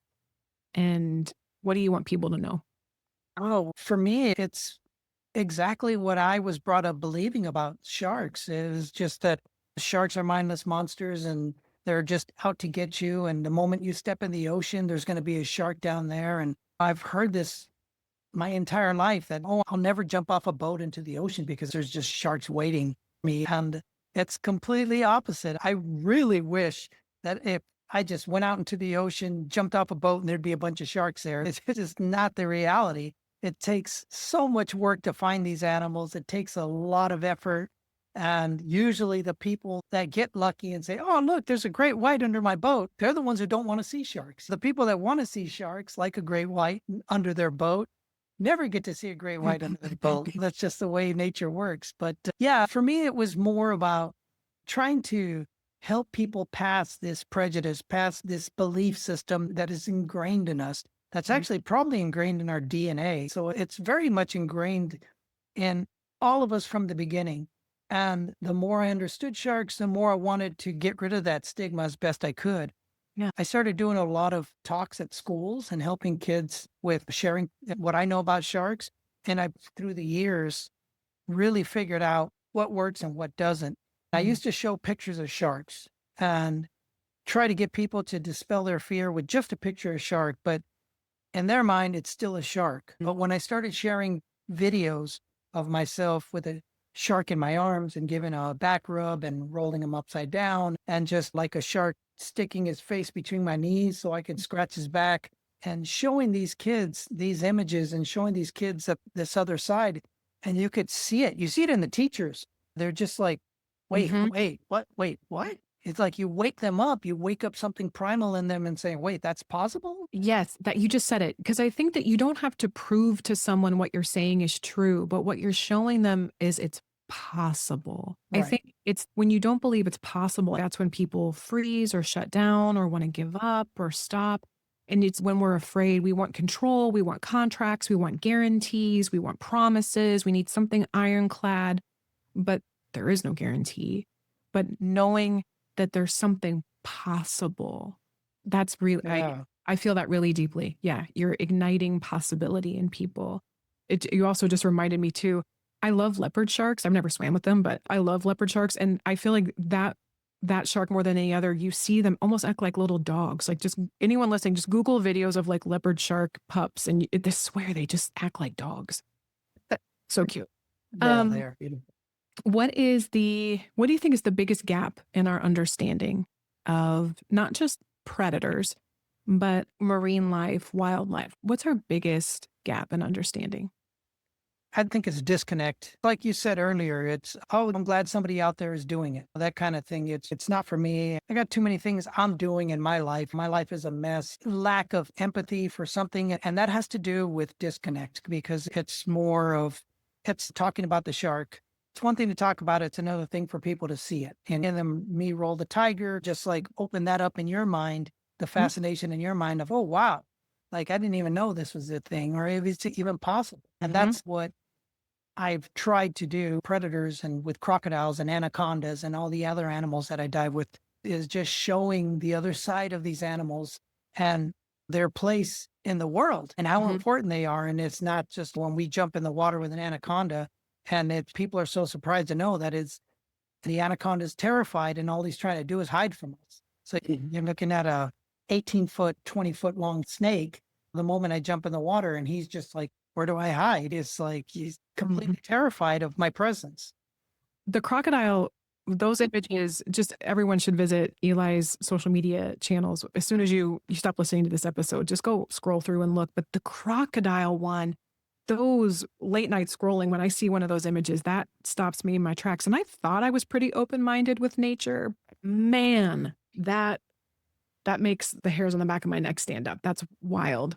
B: And what do you want people to know?
A: Oh, for me, it's exactly what I was brought up believing about sharks. Is just that sharks are mindless monsters and they're just out to get you. And the moment you step in the ocean, there's going to be a shark down there. And I've heard this my entire life that, oh, I'll never jump off a boat into the ocean because there's just sharks waiting for me. And it's completely opposite. I really wish that if I just went out into the ocean, jumped off a boat, and there'd be a bunch of sharks there. It's just not the reality. It takes so much work to find these animals. It takes a lot of effort. And usually the people that get lucky and say, oh, look, there's a great white under my boat, they're the ones who don't want to see sharks. The people that want to see sharks, like a great white under their boat, never get to see a great white under the boat. That's just the way nature works. But yeah, for me, it was more about trying to help people past this prejudice, past this belief system that is ingrained in us. That's actually probably ingrained in our DNA. So it's very much ingrained in all of us from the beginning. And the more I understood sharks, the more I wanted to get rid of that stigma as best I could.
C: Yeah.
A: I started doing a lot of talks at schools and helping kids with sharing what I know about sharks. And I, through the years, really figured out what works and what doesn't. I used to show pictures of sharks and try to get people to dispel their fear with just a picture of shark, but in their mind, it's still a shark. But when I started sharing videos of myself with a shark in my arms and giving a back rub and rolling him upside down, and just like a shark sticking his face between my knees so I could scratch his back, and showing these kids these images and showing these kids this other side, and you could see it. You see it in the teachers. They're just like, wait,
B: Mhm.
A: wait, what? Wait, what? It's like you wake them up, you wake up something primal in them and saying, wait, that's possible?
B: Yes, that you just said it. Because I think that you don't have to prove to someone what you're saying is true, but what you're showing them is it's possible. I
A: Right.
B: think it's when you don't believe it's possible, that's when people freeze or shut down or want to give up or stop. And it's when we're afraid, we want control, we want contracts, we want guarantees, we want promises, we need something ironclad, but there is no guarantee. But knowing that there's something possible, that's really,
A: Yeah.
B: I feel that really deeply. Yeah, you're igniting possibility in people. You also just reminded me too. I love leopard sharks. I've never swam with them, but I love leopard sharks, and I feel like that shark more than any other. You see them almost act like little dogs. Like just anyone listening, just Google videos of like leopard shark pups, and I swear they just act like dogs. So cute.
A: Yeah, they are beautiful.
B: What do you think is the biggest gap in our understanding of not just predators, but marine life, wildlife? What's our biggest gap in understanding?
A: I think it's disconnect. Like you said earlier, it's, oh, I'm glad somebody out there is doing it. That kind of thing. It's not for me. I got too many things I'm doing in my life. My life is a mess. Lack of empathy for something. And that has to do with disconnect because it's talking about the shark. It's one thing to talk about it. It's another thing for people to see it. And then me roll the tiger, just like open that up in your mind, the fascination in your mind of, oh, wow. Like I didn't even know this was a thing or if it's even possible. And that's what I've tried to do predators and with crocodiles and anacondas and all the other animals that I dive with is just showing the other side of these animals and their place in the world and how important they are. And it's not just when we jump in the water with an anaconda and people are so surprised to know that the anaconda is terrified and all he's trying to do is hide from us. So you're looking at a 18-foot, 20-foot long snake. The moment I jump in the water and he's just like, where do I hide? It's like he's completely terrified of my presence.
B: The crocodile, those images, just everyone should visit Eli's social media channels. As soon as you stop listening to this episode, just go scroll through and look. But the crocodile one, those late night scrolling, when I see one of those images, that stops me in my tracks. And I thought I was pretty open-minded with nature. Man, that makes the hairs on the back of my neck stand up. That's wild.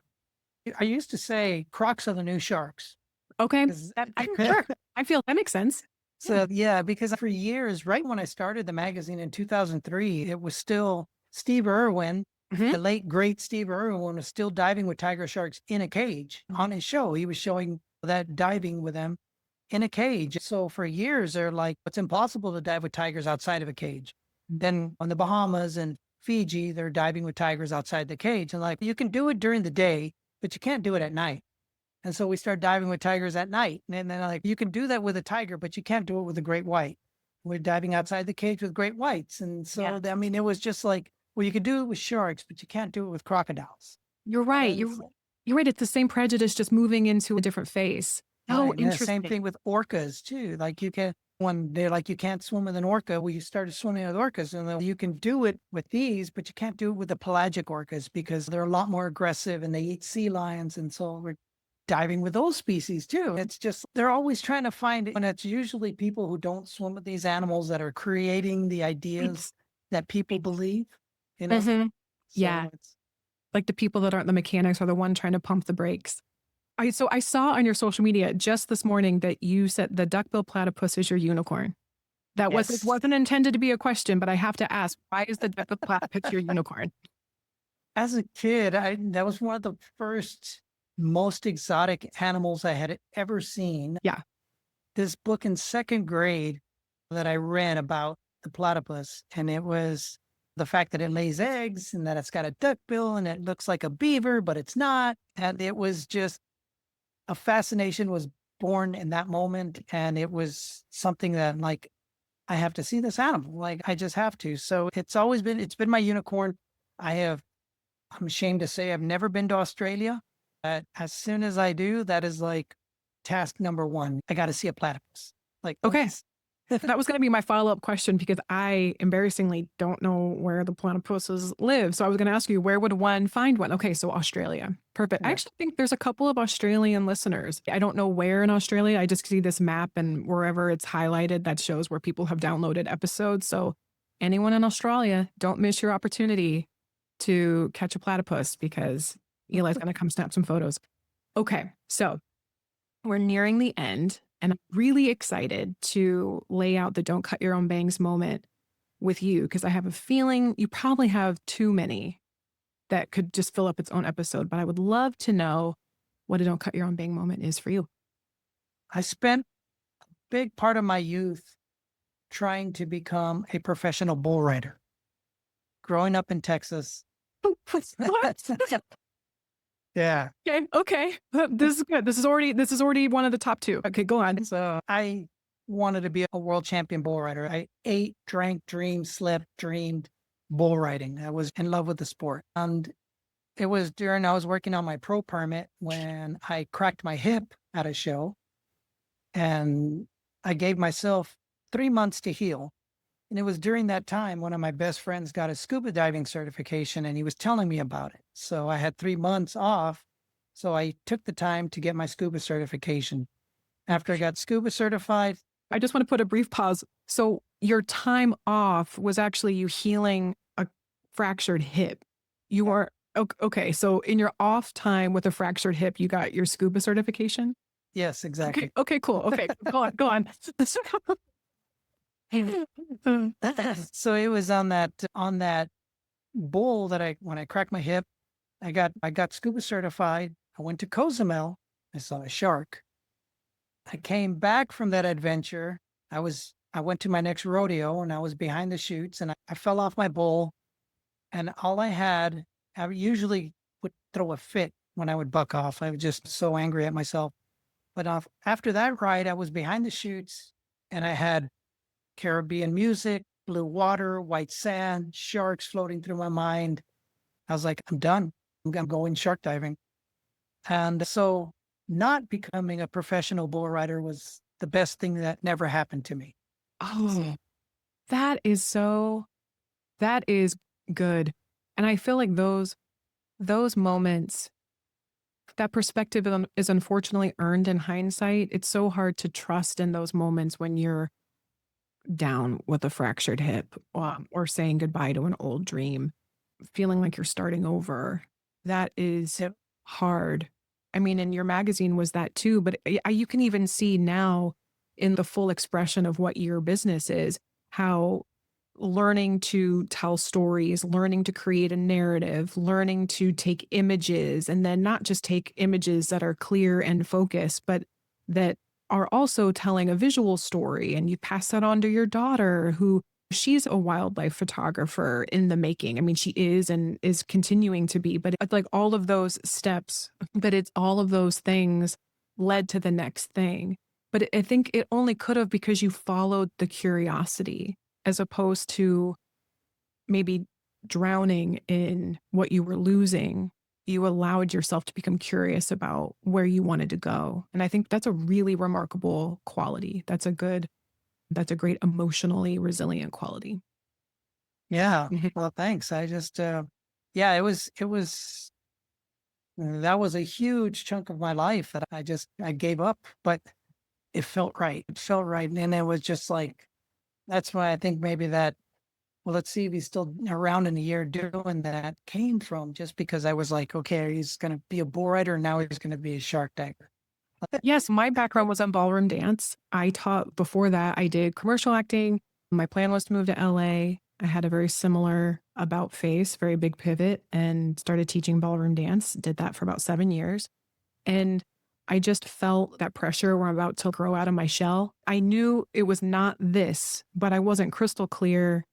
A: I used to say crocs are the new sharks.
B: Okay.
A: 'Cause-
B: Sure. I feel that makes sense.
A: So yeah, because for years, right when I started the magazine in 2003, it was still Steve Irwin, the late great Steve Irwin was still diving with tiger sharks in a cage on his show. He was showing that diving with them in a cage. So for years, they're like, it's impossible to dive with tigers outside of a cage. Then on the Bahamas and Fiji, they're diving with tigers outside the cage. And like, you can do it during the day, but you can't do it at night. And so we start diving with tigers at night. And then like, you can do that with a tiger, but you can't do it with a great white. We're diving outside the cage with great whites. And so, I mean, it was just like, well, you can do it with sharks, but you can't do it with crocodiles.
B: You're right. You're right. It's the same prejudice, just moving into a different phase. Oh,
A: Right. And the
B: interesting.
A: same thing with orcas too. Like when they're like, you can't swim with an orca. Well, you started swimming with orcas and then you can do it with these, but you can't do it with the pelagic orcas because they're a lot more aggressive and they eat sea lions. And so we're diving with those species too. It's just, they're always trying to find it. And it's usually people who don't swim with these animals that are creating the ideas that people believe, you know? So
B: Yeah. Like the people that aren't the mechanics are the one trying to pump the brakes. So I saw on your social media just this morning that you said the duckbill platypus is your unicorn. It wasn't intended to be a question, but I have to ask, why is the duckbill platypus your unicorn?
A: As a kid, that was one of the first most exotic animals I had ever seen.
B: Yeah.
A: This book in second grade that I read about the platypus, and it was the fact that it lays eggs and that it's got a duck bill and it looks like a beaver, but it's not. And it was just a fascination was born in that moment. And it was something that like I have to see this animal. Like I just have to. So it's been my unicorn. I have, I'm ashamed to say I've never been to Australia. But as soon as I do, that is like task number one. I got to see a platypus. Like,
B: Okay. That was going to be my follow-up question because I embarrassingly don't know where the platypuses live. So I was going to ask you, where would one find one? Okay, so Australia. Perfect. I
A: yeah.
B: actually think there's a couple of Australian listeners. I don't know where in Australia. I just see this map and wherever it's highlighted, that shows where people have downloaded episodes. So anyone in Australia, don't miss your opportunity to catch a platypus because Eli's going to come snap some photos. Okay, so we're nearing the end, and I'm really excited to lay out the don't cut your own bangs moment with you because I have a feeling you probably have too many that could just fill up its own episode. But I would love to know what a don't cut your own bang moment is for you.
A: I spent a big part of my youth trying to become a professional bull rider. Growing up in Texas.
B: What?
A: Yeah.
B: Okay. This is good. This is already one of the top two. Okay, go on.
A: So I wanted to be a world champion bull rider. I ate, drank, dreamed, slept, dreamed bull riding. I was in love with the sport. And it was during I was working on my pro permit when I cracked my hip at a show. And I gave myself 3 months to heal. And it was during that time one of my best friends got a scuba diving certification and he was telling me about it. So I had 3 months off. So I took the time to get my scuba certification. After I got scuba certified,
B: I just want to put a brief pause. So your time off was actually you healing a fractured hip. You were okay. So in your off time with a fractured hip, you got your scuba certification.
A: yes, exactly.
B: Okay, cool. Okay, go on.
A: So it was on that bull that when I cracked my hip, I got scuba certified. I went to Cozumel. I saw a shark. I came back from that adventure. I went to my next rodeo and I was behind the chutes and I fell off my bull. And all I usually would throw a fit when I would buck off. I was just so angry at myself. But after that ride, I was behind the chutes and I had Caribbean music, blue water, white sand, sharks floating through my mind. I was like, I'm done. I'm going shark diving. And so not becoming a professional bull rider was the best thing that never happened to me.
B: Oh, that is good. And I feel like those moments, that perspective is unfortunately earned in hindsight. It's so hard to trust in those moments when you're down with a fractured hip, or saying goodbye to an old dream, feeling like you're starting over. That is
A: Yep.
B: hard. I mean, and your magazine was that too, but you can even see now in the full expression of what your business is, how learning to tell stories, learning to create a narrative, learning to take images, and then not just take images that are clear and focused, but that are also telling a visual story. And you pass that on to your daughter, who she's a wildlife photographer in the making. I mean, she is and is continuing to be, but it's like all of those steps, but it's all of those things led to the next thing. But I think it only could have because you followed the curiosity as opposed to maybe drowning in what you were losing. You allowed yourself to become curious about where you wanted to go. And I think that's a really remarkable quality. That's a great emotionally resilient quality.
A: Yeah.
B: Mhm.
A: Well, thanks. I just, yeah, that was a huge chunk of my life that I gave up, but it felt right. It felt right. And it was just like, that's why I think maybe that, well, let's see if he's still around in a year doing that came from just because I was like, okay, he's going to be a bull rider. And now he's going to be a shark diver.
B: Yes, my background was on ballroom dance. I taught before that, I did commercial acting. My plan was to move to LA. I had a very similar about face, very big pivot, and started teaching ballroom dance. Did that for about 7 years. And I just felt that pressure where I'm about to grow out of my shell. I knew it was not this, but I wasn't crystal clear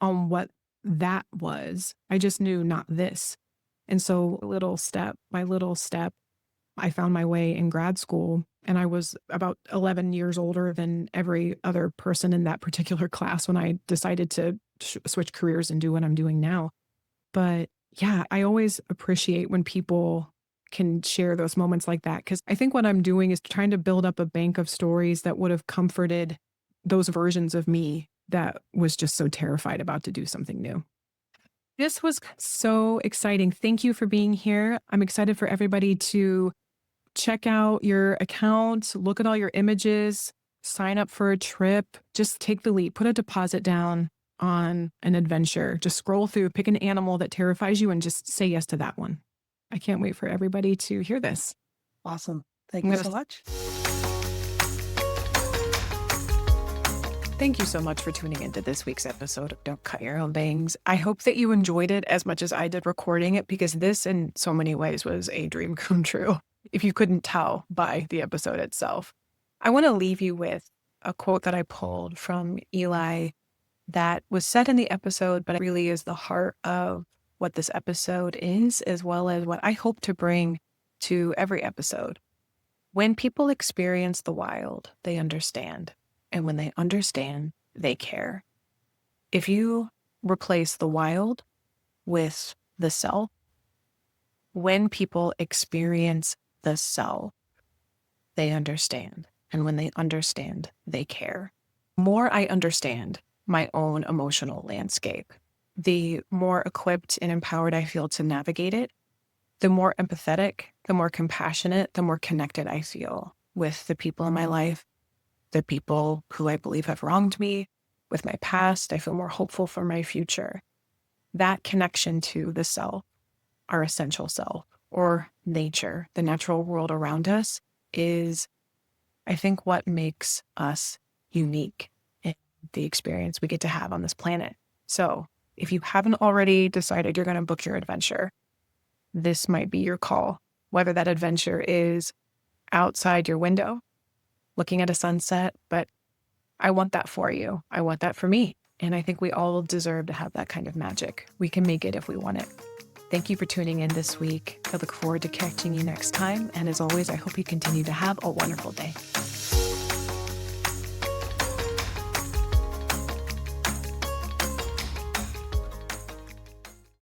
B: on what that was. I just knew not this. And so little step by little step, I found my way in grad school, and I was about 11 years older than every other person in that particular class when I decided to switch careers and do what I'm doing now. But yeah, I always appreciate when people can share those moments like that, because I think what I'm doing is trying to build up a bank of stories that would have comforted those versions of me that was just so terrified about to do something new. This was so exciting. Thank you for being here. I'm excited for everybody to check out your account, look at all your images, sign up for a trip, just take the leap, put a deposit down on an adventure. Just scroll through, pick an animal that terrifies you, and just say yes to that one. I can't wait for everybody to hear this.
A: Awesome. Thank
B: I'm
A: you
B: gonna
A: so much.
B: Thank you so much for tuning into this week's episode of Don't Cut Your Own Bangs. I hope that you enjoyed it as much as I did recording it, because this in so many ways was a dream come true, if you couldn't tell by the episode itself. I want to leave you with a quote that I pulled from Eli that was said in the episode, but it really is the heart of what this episode is, as well as what I hope to bring to every episode. When people experience the wild, they understand. And when they understand, they care. If you replace the wild with the self, when people experience the self, they understand. And when they understand, they care. The more I understand my own emotional landscape, the more equipped and empowered I feel to navigate it, the more empathetic, the more compassionate, the more connected I feel with the people in my life, the people who I believe have wronged me, with my past. I feel more hopeful for my future. That connection to the self, our essential self, or nature, the natural world around us, is, I think, what makes us unique in the experience we get to have on this planet. So if you haven't already decided you're going to book your adventure, this might be your call, whether that adventure is outside your window, looking at a sunset, but I want that for you. I want that for me. And I think we all deserve to have that kind of magic. We can make it if we want it. Thank you for tuning in this week. I look forward to catching you next time. And as always, I hope you continue to have a wonderful day.